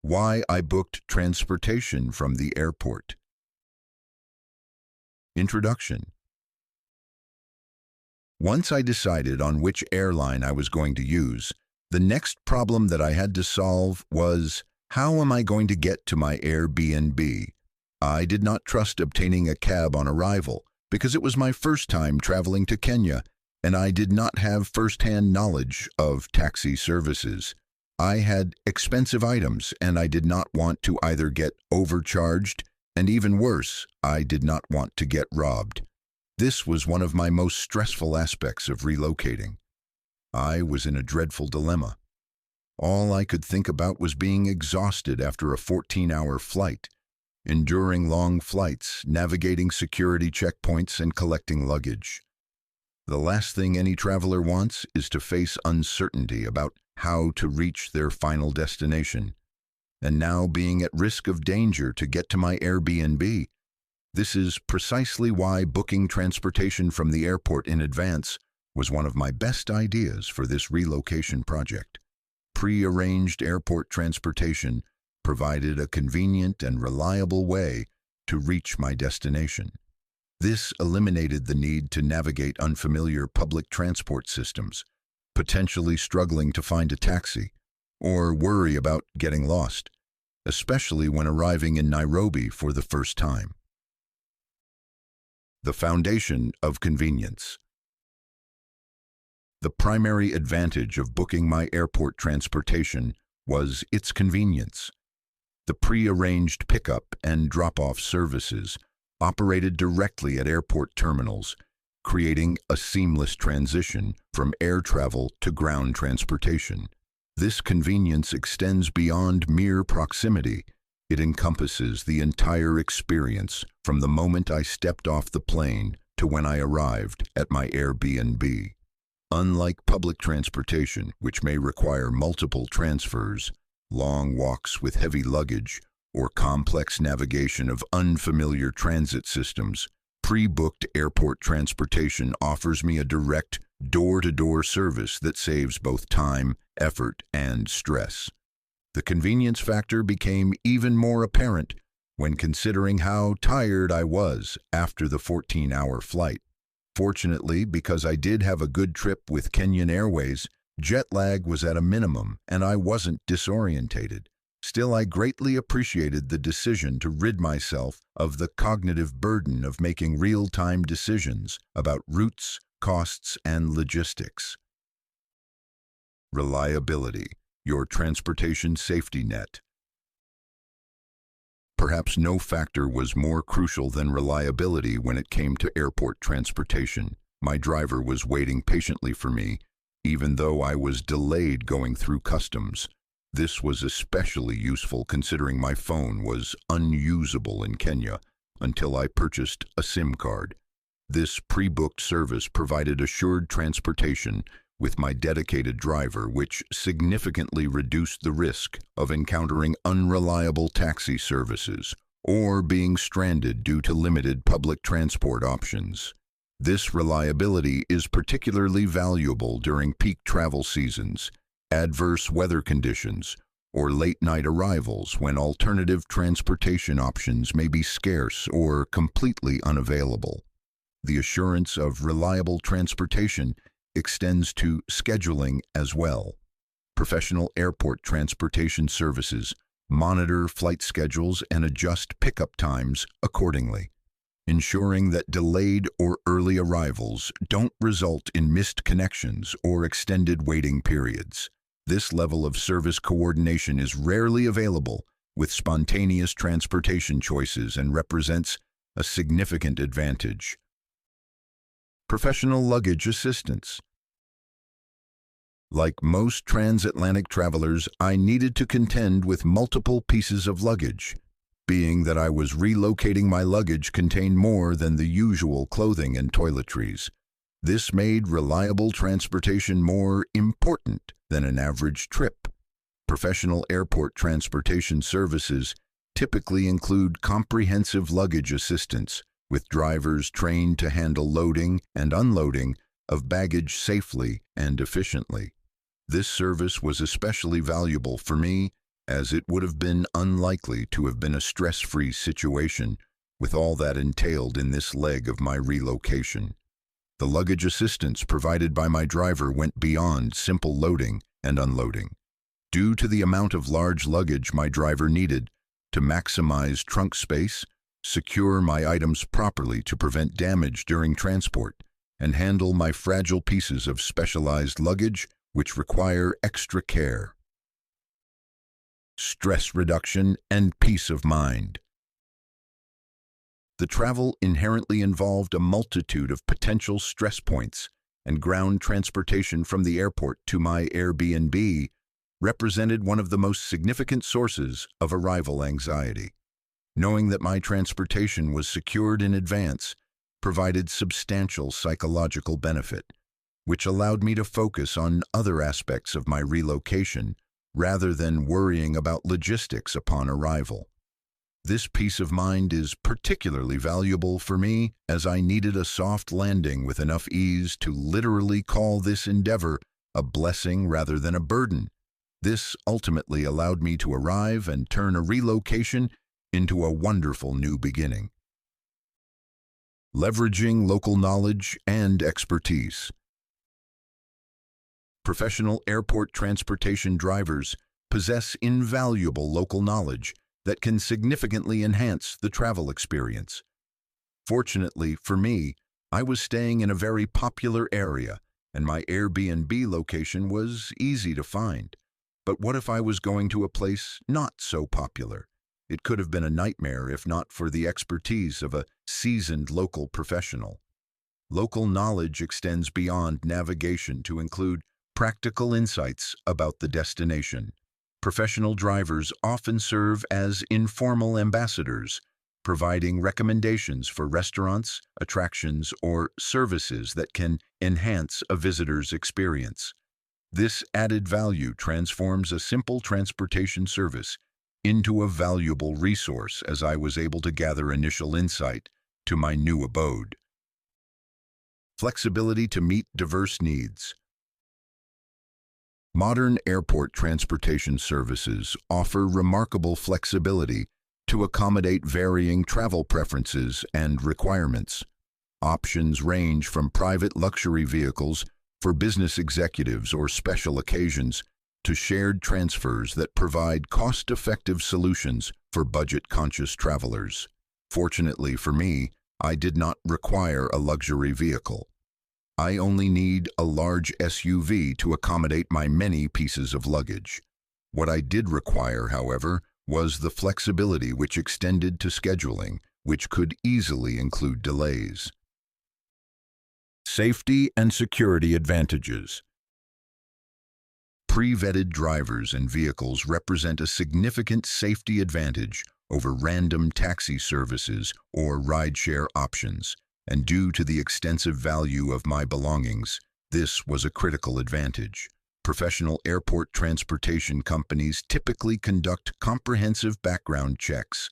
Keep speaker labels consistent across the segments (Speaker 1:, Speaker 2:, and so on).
Speaker 1: Why I booked transportation from the airport. Introduction. Once I decided on which airline I was going to use, the next problem that I had to solve was, how am I going to get to my Airbnb? I did not trust obtaining a cab on arrival because it was my first time traveling to Kenya, and I did not have first-hand knowledge of taxi services. I had expensive items, and I did not want to either get overcharged, and even worse, I did not want to get robbed. This was one of my most stressful aspects of relocating. I was in a dreadful dilemma. All I could think about was being exhausted after a 14-hour flight, enduring long flights, navigating security checkpoints, and collecting luggage. The last thing any traveler wants is to face uncertainty about how to reach their final destination, and now being at risk of danger to get to my Airbnb. This is precisely why booking transportation from the airport in advance was one of my best ideas for this relocation project. Pre-arranged airport transportation provided a convenient and reliable way to reach my destination. This eliminated the need to navigate unfamiliar public transport systems, potentially struggling to find a taxi, or worry about getting lost, especially when arriving in Nairobi for the first time. The foundation of convenience. The primary advantage of booking my airport transportation was its convenience. The pre-arranged pickup and drop-off services operated directly at airport terminals, creating a seamless transition from air travel to ground transportation. This convenience extends beyond mere proximity. It encompasses the entire experience from the moment I stepped off the plane to when I arrived at my Airbnb. Unlike public transportation, which may require multiple transfers, long walks with heavy luggage, or complex navigation of unfamiliar transit systems, pre-booked airport transportation offers me a direct, door-to-door service that saves both time, effort, and stress. The convenience factor became even more apparent when considering how tired I was after the 14-hour flight. Fortunately, because I did have a good trip with Kenyan Airways, jet lag was at a minimum and I wasn't disorientated. Still, I greatly appreciated the decision to rid myself of the cognitive burden of making real-time decisions about routes, costs, and logistics. Reliability, your transportation safety net. Perhaps no factor was more crucial than reliability when it came to airport transportation. My driver was waiting patiently for me, even though I was delayed going through customs. This was especially useful considering my phone was unusable in Kenya until I purchased a SIM card. This pre-booked service provided assured transportation with my dedicated driver, which significantly reduced the risk of encountering unreliable taxi services or being stranded due to limited public transport options. This reliability is particularly valuable during peak travel seasons, adverse weather conditions, or late-night arrivals when alternative transportation options may be scarce or completely unavailable. The assurance of reliable transportation extends to scheduling as well. Professional airport transportation services monitor flight schedules and adjust pickup times accordingly, ensuring that delayed or early arrivals don't result in missed connections or extended waiting periods. This level of service coordination is rarely available with spontaneous transportation choices and represents a significant advantage. Professional luggage assistance. Like most transatlantic travelers, I needed to contend with multiple pieces of luggage. Being that I was relocating, my luggage contained more than the usual clothing and toiletries. This made reliable transportation more important than an average trip. Professional airport transportation services typically include comprehensive luggage assistance, with drivers trained to handle loading and unloading of baggage safely and efficiently. This service was especially valuable for me as it would have been unlikely to have been a stress-free situation with all that entailed in this leg of my relocation. The luggage assistance provided by my driver went beyond simple loading and unloading. Due to the amount of large luggage my driver needed to maximize trunk space, secure my items properly to prevent damage during transport, and handle my fragile pieces of specialized luggage which require extra care. Stress reduction and peace of mind. The travel inherently involved a multitude of potential stress points, and ground transportation from the airport to my Airbnb represented one of the most significant sources of arrival anxiety. Knowing that my transportation was secured in advance provided substantial psychological benefit, which allowed me to focus on other aspects of my relocation rather than worrying about logistics upon arrival. This peace of mind is particularly valuable for me as I needed a soft landing with enough ease to literally call this endeavor a blessing rather than a burden. This ultimately allowed me to arrive and turn a relocation into a wonderful new beginning. Leveraging local knowledge and expertise. Professional airport transportation drivers possess invaluable local knowledge that can significantly enhance the travel experience. Fortunately for me, I was staying in a very popular area, and my Airbnb location was easy to find. But what if I was going to a place not so popular? It could have been a nightmare if not for the expertise of a seasoned local professional. Local knowledge extends beyond navigation to include practical insights about the destination. Professional drivers often serve as informal ambassadors, providing recommendations for restaurants, attractions, or services that can enhance a visitor's experience. This added value transforms a simple transportation service into a valuable resource as I was able to gather initial insight to my new abode. Flexibility to meet diverse needs. Modern airport transportation services offer remarkable flexibility to accommodate varying travel preferences and requirements. Options range from private luxury vehicles for business executives or special occasions to shared transfers that provide cost-effective solutions for budget-conscious travelers. Fortunately for me, I did not require a luxury vehicle. I only need a large SUV to accommodate my many pieces of luggage. What I did require, however, was the flexibility which extended to scheduling, which could easily include delays. Safety and security advantages. Pre-vetted drivers and vehicles represent a significant safety advantage over random taxi services or rideshare options, and due to the extensive value of my belongings, this was a critical advantage. Professional airport transportation companies typically conduct comprehensive background checks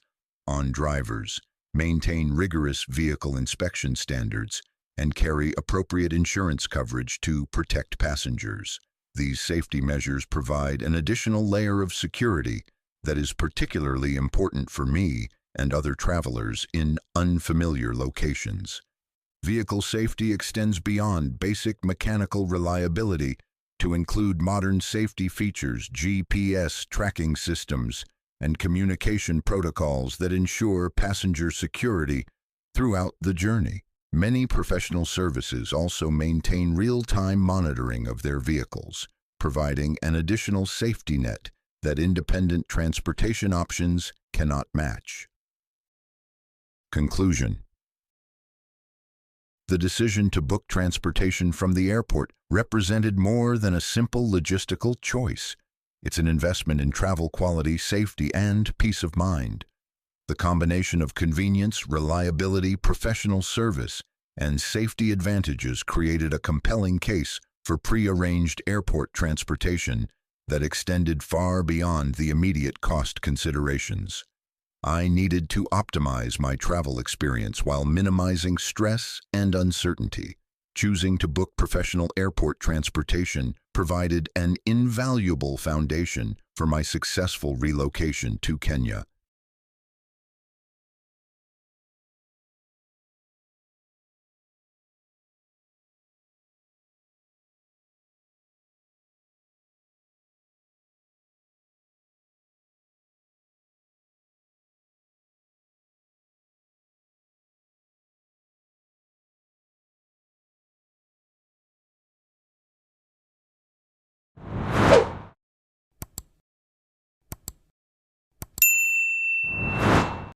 Speaker 1: on drivers, maintain rigorous vehicle inspection standards, and carry appropriate insurance coverage to protect passengers. These safety measures provide an additional layer of security that is particularly important for me and other travelers in unfamiliar locations. Vehicle safety extends beyond basic mechanical reliability to include modern safety features, GPS tracking systems, and communication protocols that ensure passenger security throughout the journey. Many professional services also maintain real-time monitoring of their vehicles, providing an additional safety net that independent transportation options cannot match. Conclusion. The decision to book transportation from the airport represented more than a simple logistical choice. It's an investment in travel quality, safety, and peace of mind. The combination of convenience, reliability, professional service, and safety advantages created a compelling case for pre-arranged airport transportation that extended far beyond the immediate cost considerations. I needed to optimize my travel experience while minimizing stress and uncertainty. Choosing to book professional airport transportation provided an invaluable foundation for my successful relocation to Kenya.